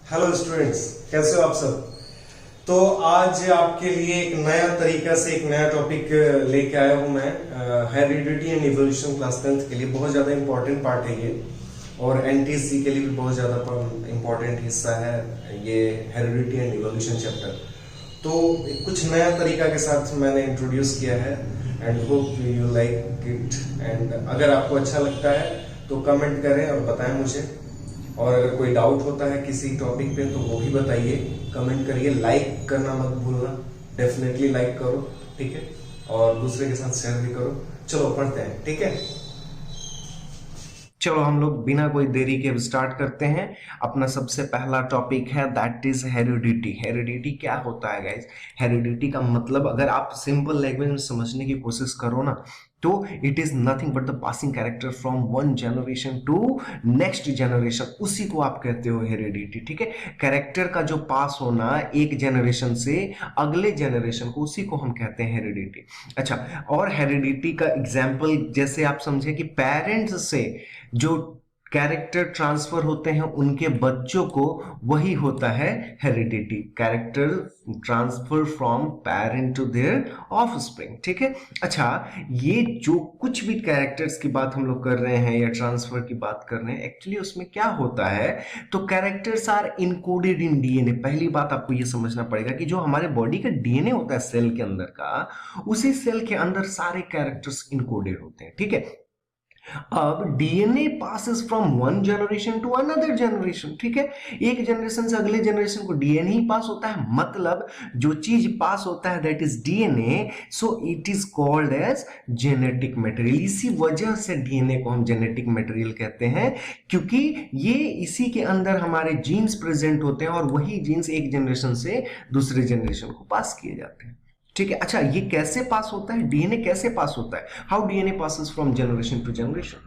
Hello students, कैसे हो आप सब। तो आज आपके लिए एक नया तरीका से एक नया टॉपिक लेके आया हूं मैं। Heredity and evolution class 10th के लिए बहुत ज्यादा इंपॉर्टेंट पार्ट है ये, और एनटीसी के लिए भी बहुत ज्यादा इंपॉर्टेंट हिस्सा है ये हेरिडिटी एंड इवोल्यूशन चैप्टर। तो कुछ नया तरीका के साथ मैंने इंट्रोड्यूस किया है and hope you like it. And अगर आपको अच्छा लगता है तो कमेंट करें और बताएं मुझे, और अगर कोई डाउट होता है किसी टॉपिक पे तो वो भी बताइए, कमेंट करिए। लाइक करना मत भूलना, डेफिनेटली लाइक करो, ठीक है, और दूसरे के साथ शेयर भी करो। चलो पढ़ते हैं, ठीक है। चलो हम लोग बिना कोई देरी के स्टार्ट करते हैं। अपना सबसे पहला टॉपिक है दैट इज हेरिडिटी। हेरिडिटी क्या होता है गाइस? हेरिडिटी का मतलब अगर आप सिंपल लैंग्वेज में समझने की कोशिश करो ना, तो it is nothing but the passing character from one generation to next generation, उसी को आप कहते हो हेरिडिटी, ठीक है। कैरेक्टर का जो पास होना एक जनरेशन से अगले जनरेशन को, उसी को हम कहते हैं हेरिडिटी। अच्छा, और हेरिडिटी का एग्जाम्पल जैसे आप समझे कि पेरेंट्स से जो कैरेक्टर ट्रांसफर होते हैं उनके बच्चों को, वही होता है heredity. Character transfer from parent to their offspring, ठीक है। अच्छा, ये जो कुछ भी कैरेक्टर्स की बात हम लोग कर रहे हैं या ट्रांसफर की बात कर रहे हैं, एक्चुअली उसमें क्या होता है, तो characters are encoded in DNA. पहली बात आपको ये समझना पड़ेगा कि जो हमारे बॉडी का डीएनए होता है सेल के अंदर का, उसी सेल के अंदर सारे कैरेक्टर्स इनकोडेड होते हैं, ठीक है। अब DNA passes from one generation to another generation, ठीक है। एक जनरेशन से अगले जनरेशन को डीएनए ही पास होता है, मतलब जो चीज पास होता है that is DNA, so it is called as genetic material. इसी वजह से डीएनए को हम जेनेटिक मटेरियल कहते हैं, क्योंकि ये इसी के अंदर हमारे जीन्स प्रेजेंट होते हैं और वही जीन्स एक जनरेशन से दूसरे जनरेशन को पास किए जाते हैं, ठीक है। अच्छा, ये कैसे पास होता है, डीएनए कैसे पास होता है, how DNA passes from generation to generation,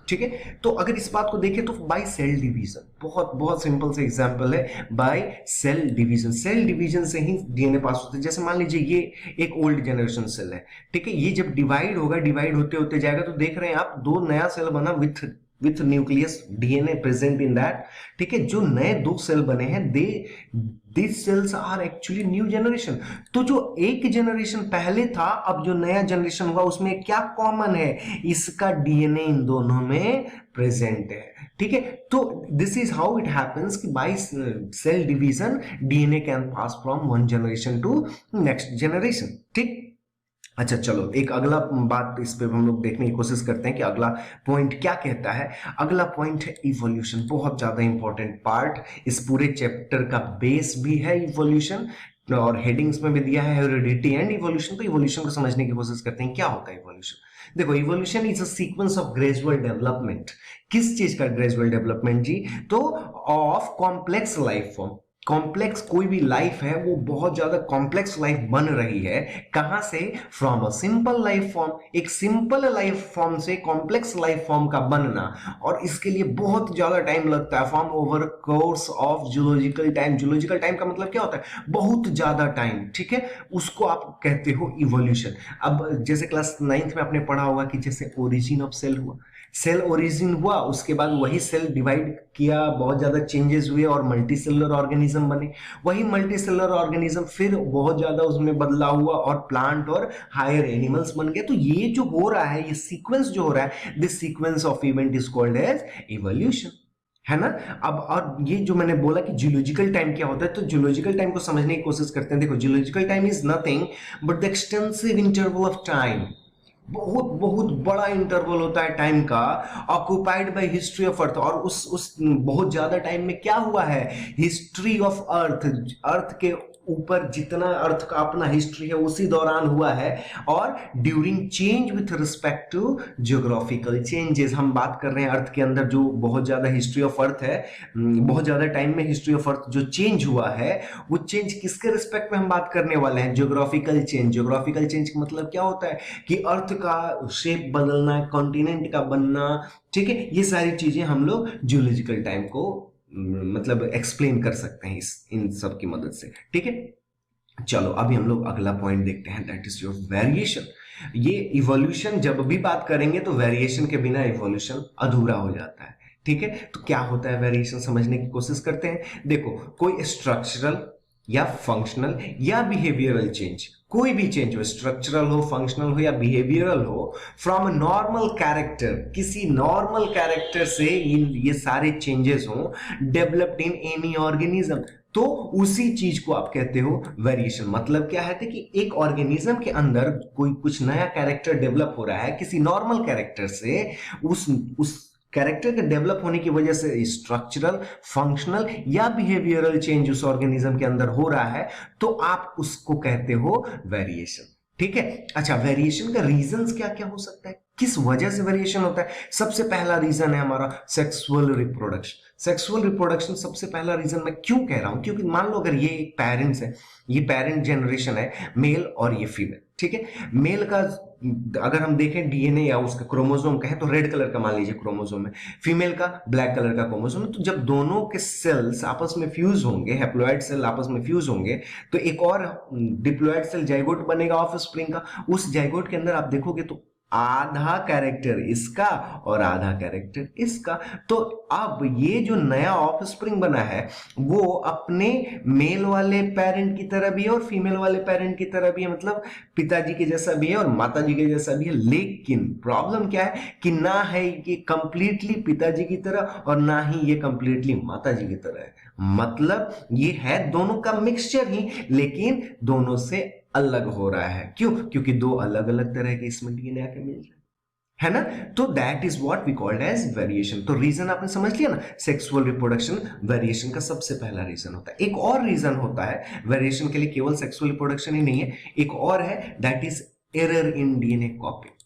ठीक है। तो अगर इस बात को देखें तो बाय सेल डिवीजन, बहुत बहुत सिंपल से एग्जांपल है, by cell division. Cell division से ही डीएनए पास होता है। जैसे मान लीजिए ये एक ओल्ड जनरेशन सेल है, ठीक है। ये जब डिवाइड होगा, डिवाइड होते होते जाएगा, तो देख रहे हैं आप दो नया सेल बना with nucleus, DNA present in that, ठीक है। जो नए दो सेल बने हैं, this cells are actually new generation. तो जो एक जनरेशन पहले था, अब जो नया जनरेशन हुआ, उसमें क्या कॉमन है, इसका डीएनए इन दोनों में प्रेजेंट है, ठीक है। तो this is how it happens कि by cell division DNA can pass from one generation to next generation, ठीक। अच्छा चलो, एक अगला बात इस पे हम लोग देखने की कोशिश करते हैं कि अगला पॉइंट क्या कहता है। अगला पॉइंट है इवोल्यूशन, बहुत ज्यादा इंपॉर्टेंट पार्ट, इस पूरे चैप्टर का बेस भी है इवोल्यूशन, और हेडिंग्स में भी दिया है हेरिडिटी एंड इवोल्यूशन। तो इवोल्यूशन को समझने की कोशिश करते हैं, क्या होता है इवोल्यूशन। देखो, evolution is a sequence of gradual development. किस चीज का ग्रेजुअल डेवलपमेंट जी? तो of complex life form. Complex कोई भी लाइफ है वो बहुत ज्यादा कॉम्प्लेक्स लाइफ बन रही है, कहां से? From a simple life form. एक सिंपल लाइफ फॉर्म से कॉम्प्लेक्स लाइफ फॉर्म का बनना, और इसके लिए बहुत ज्यादा टाइम लगता है, form over course of zoological time. Zoological time का मतलब क्या होता है? बहुत ज्यादा टाइम, ठीक है। उसको आप कहते हो इवोल्यूशन। अब जैसे क्लास 9th में आपने पढ़ा होगा कि जैसे ओरिजिन ऑफ सेल हुआ, सेल ओरिजिन हुआ, उसके बाद वही सेल डिवाइड किया, बहुत ज्यादा चेंजेस हुए और मल्टी सेलुलर ऑर्गेनिज्म बने। वही मल्टी सेलुलर ऑर्गेनिज्म फिर बहुत ज्यादा उसमें बदलाव हुआ और प्लांट और हायर एनिमल्स बन गए। तो ये जो हो रहा है, ये सीक्वेंस जो हो रहा है, this sequence of event is called as evolution, है ना। अब और ये जो मैंने बोला कि जियोलॉजिकल टाइम क्या होता है, तो जियोलॉजिकल टाइम को समझने की कोशिश करते हैं। देखो, geological time is nothing but the extensive interval of time. बहुत बहुत बड़ा इंटरवल होता है टाइम का, occupied by history of earth. और उस बहुत ज्यादा टाइम में क्या हुआ है, हिस्ट्री ऑफ अर्थ, अर्थ के ऊपर जितना अर्थ का अपना हिस्ट्री है उसी दौरान हुआ है। और during change with respect to geographical changes, हम बात कर रहे हैं अर्थ के अंदर जो बहुत ज्यादा हिस्ट्री ऑफ अर्थ है, बहुत ज्यादा टाइम में हिस्ट्री ऑफ अर्थ जो चेंज हुआ है, वो चेंज किसके रिस्पेक्ट में हम बात करने वाले हैं? Geographical change. जियोग्राफिकल चेंज का मतलब क्या होता है कि अर्थ का शेप बदलना, कॉन्टिनेंट का बनना, ठीक है। ये सारी चीजें हम लोग जियोलॉजिकल टाइम को मतलब एक्सप्लेन कर सकते हैं इन सब की मदद से, ठीक है। चलो अभी हम लोग अगला पॉइंट देखते हैं, दैट इज योर वेरिएशन। ये इवोल्यूशन जब भी बात करेंगे तो वेरिएशन के बिना इवोल्यूशन अधूरा हो जाता है, ठीक है, तो क्या होता है वेरिएशन समझने की कोशिश करते हैं। देखो, कोई स्ट्रक्चरल या फंक्शनल या बिहेवियरल चेंज, कोई भी चेंज हो, स्ट्रक्चरल हो, फंक्शनल हो या बिहेवियरल हो, फ्रॉम नॉर्मल कैरेक्टर, किसी नॉर्मल कैरेक्टर से ये सारे चेंजेस हो डेवलप्ड इन एनी ऑर्गेनिज्म, तो उसी चीज को आप कहते हो वेरिएशन। मतलब क्या है कि एक ऑर्गेनिज्म के अंदर कोई कुछ नया कैरेक्टर डेवलप हो रहा है किसी नॉर्मल कैरेक्टर से, उस कैरेक्टर के डेवलप होने की वजह से स्ट्रक्चरल, फंक्शनल या बिहेवियरल चेंज उस ऑर्गेनिज्म के अंदर हो रहा है, तो आप उसको कहते हो वेरिएशन। ठीक है, अच्छा, वेरिएशन का रीजंस क्या क्या हो सकता है, किस वजह से वेरिएशन होता है। सबसे पहला रीजन है हमारा सेक्सुअल रिप्रोडक्शन। सेक्सुअल रिप्रोडक्शन सबसे पहला रीजन मैं क्यों कह रहा हूं, क्योंकि मान लो अगर ये एक पेरेंट्स है, ये पेरेंट जनरेशन है, मेल और ये फीमेल, ठीक है। मेल का अगर हम देखें डीएनए या उसका क्रोमोसोम कहें तो रेड कलर का मान लीजिए क्रोमोसोम है, फीमेल का ब्लैक कलर का क्रोमोसोम है। तो जब दोनों के सेल्स आपस में फ्यूज होंगे, हैप्लॉइड सेल आपस में फ्यूज होंगे, तो एक और डिप्लॉइड सेल जाइगोट बनेगा ऑफस्प्रिंग का। उस जाइगोट के अंदर आप देखोगे तो आधा कैरेक्टर इसका और आधा कैरेक्टर इसका। तो अब ये जो नया ऑफस्प्रिंग बना है वो अपने मेल वाले पेरेंट की तरह भी है और फीमेल वाले पेरेंट की तरह भी है, मतलब पिताजी के जैसा भी है और माताजी के जैसा भी है। लेकिन प्रॉब्लम क्या है कि ना है ये कंप्लीटली पिताजी की तरह और ना ही ये कंप्लीटली माताजी की तरह है। मतलब ये है दोनों का मिक्सचर ही, लेकिन दोनों से अलग हो रहा है। क्यों? क्योंकि दो अलग अलग तरह के इसमें डीएनए आके मिल रहे है ना। तो that is what we called as variation. तो रीजन आपने समझ लिया ना, सेक्सुअल रिप्रोडक्शन वेरिएशन का सबसे पहला रीजन होता है। एक और रीजन होता है वेरिएशन के लिए, केवल सेक्सुअल रिप्रोडक्शन ही नहीं है, एक और है, that is error in DNA copy.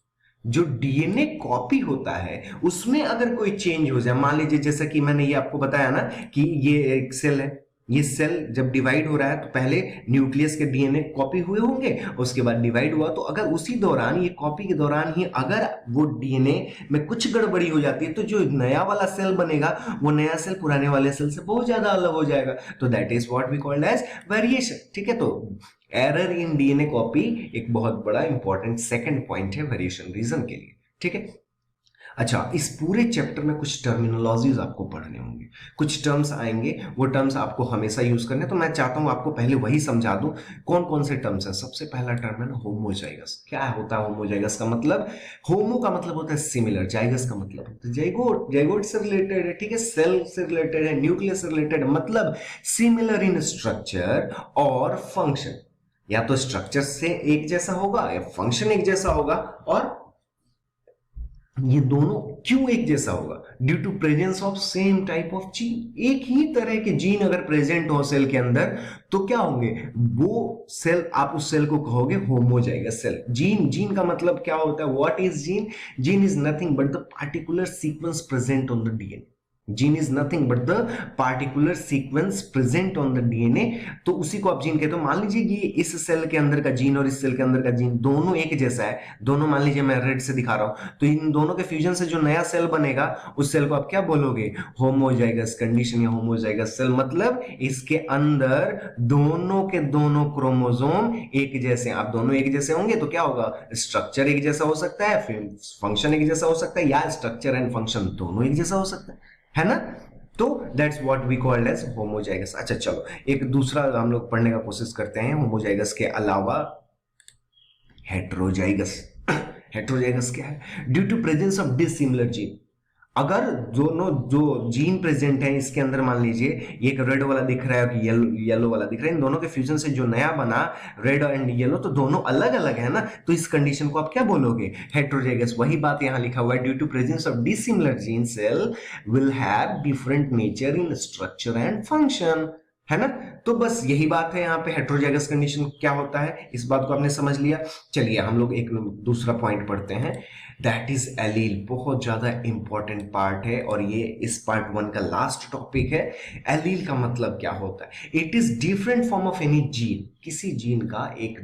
जो डीएनए कॉपी होता है उसमें अगर कोई चेंज हो जाए, मान लीजिए जैसा कि मैंने ये आपको बताया ना कि ये एक सेल है, ये सेल जब डिवाइड हो रहा है तो पहले न्यूक्लियस के डीएनए कॉपी हुए होंगे, उसके बाद डिवाइड हुआ। तो अगर उसी दौरान, ये कॉपी के दौरान ही अगर वो डीएनए में कुछ गड़बड़ी हो जाती है तो जो नया वाला सेल बनेगा वो नया सेल पुराने वाले सेल से बहुत ज्यादा अलग हो जाएगा। तो that is what we called as variation. ठीक है, तो एरर इन डीएनए कॉपी एक बहुत बड़ा इंपॉर्टेंट सेकंड पॉइंट है वेरिएशन रीजन के लिए। ठीक है, अच्छा, इस पूरे चैप्टर में कुछ टर्मिनोलॉजीज आपको पढ़ने होंगे, कुछ टर्म्स आएंगे, वो टर्म्स आपको हमेशा यूज करने। तो मैं चाहता हूं आपको पहले वही समझा दूं कौन कौन से टर्म्स हैं। सबसे पहला टर्म है ना होमोजाइगस। क्या होता है होमोजाइगस का मतलब? होमो का मतलब होता है सिमिलर, जाइगस का मतलब होता है जाइगोट, जाइगोट से रिलेटेड है, ठीक है, सेल से रिलेटेड है, न्यूक्लियस से रिलेटेड है, मतलब सिमिलर इन स्ट्रक्चर और फंक्शन। या तो स्ट्रक्चर से एक जैसा होगा या फंक्शन एक जैसा होगा। और ये दोनों क्यों एक जैसा होगा? Due to presence of same type of gene. एक ही तरह के जीन अगर प्रेजेंट हो सेल के अंदर तो क्या होंगे वो सेल, आप उस सेल को कहोगे होमोजाइगस सेल। जीन, जीन का मतलब क्या होता है? What is gene? Gene is nothing but the particular sequence present on the DNA. Gene is nothing but the particular sequence present on the DNA. तो उसी को आप जीन कहते हो। मान लीजिए ये इस सेल के अंदर का जीन और इस सेल के अंदर का जीन दोनों एक जैसा है, दोनों, मान लीजिए मैं रेड से दिखा रहा हूं, तो इन दोनों के फ्यूजन से जो नया सेल बनेगा उस सेल को आप क्या बोलोगे? होमोजाइगस कंडीशन या होमोजाइगस सेल। मतलब इसके अंदर दोनों के दोनों क्रोमोसोम एक जैसे, आप दोनों एक जैसे होंगे तो क्या होगा? स्ट्रक्चर एक जैसा हो सकता है, फंक्शन एक जैसा हो सकता है, या स्ट्रक्चर एंड फंक्शन दोनों एक जैसा हो सकता है ना। तो that's what we called as homozygous. अच्छा चलो, एक दूसरा हम लोग पढ़ने का कोशिश करते हैं होमोजाइगस के अलावा, हेट्रोजाइगस। हेट्रोजाइगस क्या है? Due to presence of dissimilar gene. अगर दोनों जो जीन प्रेजेंट है इसके अंदर, मान लीजिए ये एक रेड वाला दिख रहा है कि येलो वाला दिख रहा है, इन दोनों के फ्यूजन से जो नया बना रेड एंड येलो, तो दोनों अलग अलग है ना, तो इस कंडीशन को आप क्या बोलोगे? हेट्रोजाइगस। वही बात यहां लिखा हुआ है, due to presence of dissimilar gene cell will have different nature in structure and function, है ना। तो बस यही बात है यहाँ पे, हेट्रोजाइगस कंडीशन क्या होता है, इस बात को आपने समझ लिया। चलिए हम लोग एक दूसरा पॉइंट पढ़ते हैं, दैट इज एलील। बहुत ज्यादा इंपॉर्टेंट पार्ट है और ये इस पार्ट 1 का लास्ट टॉपिक है। एलील का मतलब क्या होता है? It is different form of any gene. किसी जीन का एक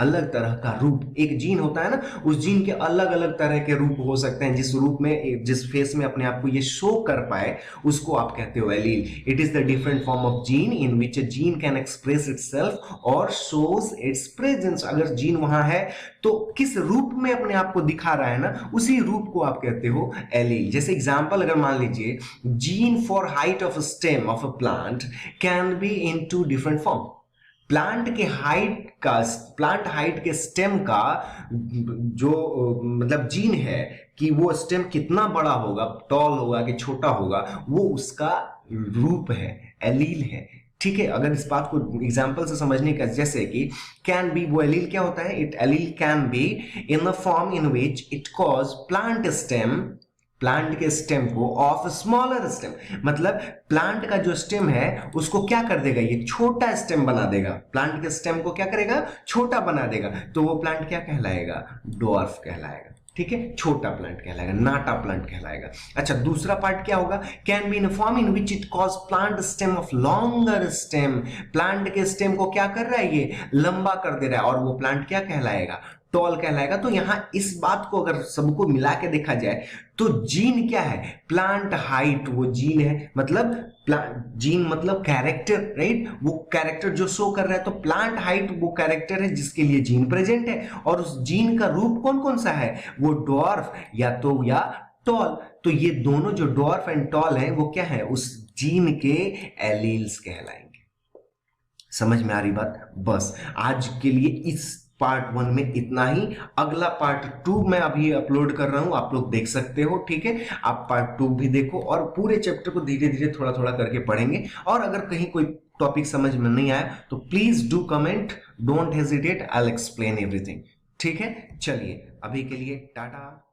अलग तरह का रूप। एक जीन होता है ना, उस जीन के अलग अलग तरह के रूप हो सकते हैं, जिस रूप में, जिस फेस में अपने आप को ये शो कर पाए उसको आप कहते हो allele. It is the different form of gene in which a gene can express itself और शोज इट्स प्रेजेंस। अगर जीन वहां है तो किस रूप में अपने आप को दिखा रहा है ना, उसी रूप को आप कहते हो एलील। जैसे एग्जांपल अगर मान लीजिए, gene for height of a stem of a plant can be in two different form. Plant height के स्टेम का जो मतलब जीन है कि वो स्टेम कितना बड़ा होगा, टॉल होगा कि छोटा होगा, वो उसका रूप है, एलील है। ठीक है, अगर इस बात को एग्जांपल से समझने का, जैसे कि कैन बी, वो एलील क्या होता है, it allele can be in the form in which it cause plant के स्टेम को ऑफ स्मॉलर स्टेम। मतलब प्लांट का जो स्टेम है उसको क्या कर देगा, ये छोटा स्टेम बना देगा। प्लांट के स्टेम को क्या करेगा, छोटा बना देगा। तो वो प्लांट क्या कहलाएगा, डॉर्फ कहलाएगा। ठीक है, छोटा प्लांट कहलाएगा, नाटा प्लांट कहलाएगा। अच्छा, दूसरा पार्ट क्या होगा, can be in form in which it cause plant stem of longer stem. Plant के स्टेम को क्या कर रहा है, ये लंबा कर दे रहा है, और वो प्लांट क्या कहलाएगा, टॉल कहलाएगा। तो यहां इस बात को अगर सबको मिला के देखा जाए तो जीन क्या है, प्लांट हाइट वो जीन है। मतलब जीन मतलब कैरेक्टर, राइट, वो कैरेक्टर जो शो कर रहा है। तो प्लांट हाइट वो कैरेक्टर है जिसके लिए जीन प्रेजेंट है, और उस जीन का रूप कौन कौन सा है, वो डॉर्फ या टॉल। तो ये दोनों जो डॉर्फ एंड टॉल है वो क्या है, उस जीन के एलील्स कहलाएंगे। समझ में आ रही बात। बस आज के लिए इस पार्ट 1 में इतना ही। अगला पार्ट 2 मैं अभी अपलोड कर रहा हूं, आप लोग देख सकते हो। ठीक है, आप पार्ट 2 भी देखो, और पूरे चैप्टर को धीरे धीरे थोड़ा थोड़ा करके पढ़ेंगे। और अगर कहीं कोई टॉपिक समझ में नहीं आया तो please do comment, don't hesitate, I will explain everything. ठीक है, चलिए अभी के लिए टाटा।